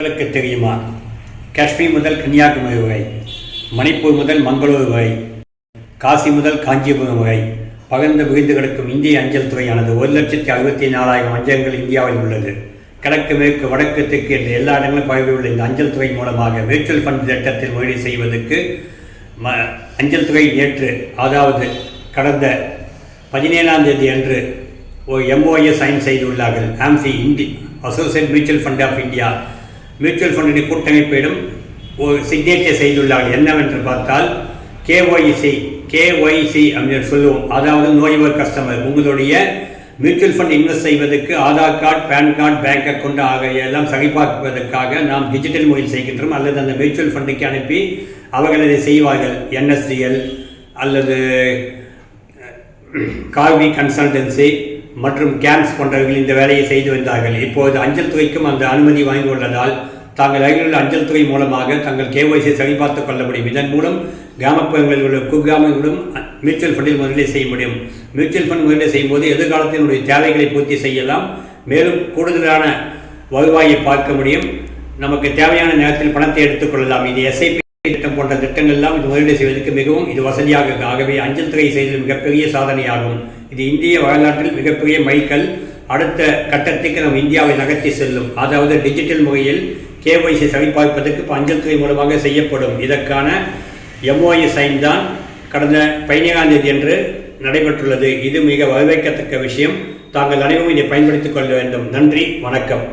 உங்களுக்கு தெரியுமா? காஷ்மீர் முதல் கன்னியாகுமரி வரை, மணிப்பூர் முதல் மங்களூரு வரை, காசி முதல் காஞ்சிபுரம் வரை பகிர்ந்து விரிந்து கிடக்கும் இந்திய அஞ்சல் துறையானது 1,64,000 அஞ்சல்கள் இந்தியாவில் உள்ளது. கிழக்கு மேற்கு வடக்கு தெற்கு என்ற எல்லா இடங்களும் பரவியுள்ள இந்த அஞ்சல் துறை மூலமாக மியூச்சுவல் ஃபண்ட் திட்டத்தில் முதலீடு செய்வதற்கு அஞ்சல் துறை நேற்று, அதாவது கடந்த 17ஆம் தேதி அன்று ஒரு MOU சைன் செய்துள்ளார்கள். AMFI associate mutual fund of India mutual ஃபண்டுடைய கூட்டமைப்பிடம் ஒரு சிக்னேச்சர் செய்துள்ளார்கள். என்னவென்று பார்த்தால் KYC அப்படின்னு சொல்லுவோம். அதாவது நோ யுவர் கஸ்டமர். உங்களுடைய மியூச்சுவல் ஃபண்ட் இன்வெஸ்ட் செய்வதற்கு Aadhaar card, PAN card, bank account ஆகிய எல்லாம் சரிபார்ப்பதற்காக நாம் டிஜிட்டல் முறையில் செய்கின்றோம். அல்லது அந்த மியூச்சுவல் ஃபண்டுக்கு அனுப்பி அவர்கள் இதை செய்வார்கள். NSDL அல்லது கார்வி கன்சல்டன்சி மற்றும் கேம்ஸ் போன்றவர்கள் இந்த வேலையை செய்து வந்தார்கள். இப்போது அஞ்சல் துறைக்கும் அந்த அனுமதி வாங்கியுள்ளதால் தாங்கள் அருகிலுள்ள அஞ்சல் துறை மூலமாக தங்கள் KYC சரிபார்த்துக் கொள்ள முடியும். இதன் மூலம் கிராமப்புறங்களில் உள்ள குக்கிராமங்களும் மியூச்சுவல் ஃபண்டில் முதலீடு செய்ய முடியும். மியூச்சுவல் ஃபண்ட் முதலீடு செய்யும்போது எதிர்காலத்தினுடைய தேவைகளை பூர்த்தி செய்யலாம். மேலும் கூடுதலான வருவாயை பார்க்க முடியும். நமக்கு தேவையான நேரத்தில் பணத்தை எடுத்துக்கொள்ளலாம். இது SIP திட்டம் போன்ற திட்டங்கள் எல்லாம் இது முதலீடு செய்வதற்கு மிகவும் இது வசதியாக. ஆகவே அஞ்சல் துறை செய்தது மிகப்பெரிய சாதனையாகும். இது இந்திய வரலாற்றில் மிகப்பெரிய மைல்கல். அடுத்த கட்டத்துக்கு நம் இந்தியாவை நகர்த்தி செல்லும். அதாவது டிஜிட்டல் முறையில் KYC சரிபார்ப்பதற்கு இப்போ அஞ்சல் துறை மூலமாக செய்யப்படும். இதற்கான MOU சைன் தான் கடந்த 17ஆம் தேதி அன்று நடைபெற்றுள்ளது. இது மிக வரவேற்கத்தக்க விஷயம். தாங்கள் அனைவரும் இதை பயன்படுத்திக் கொள்ள வேண்டும். நன்றி, வணக்கம்.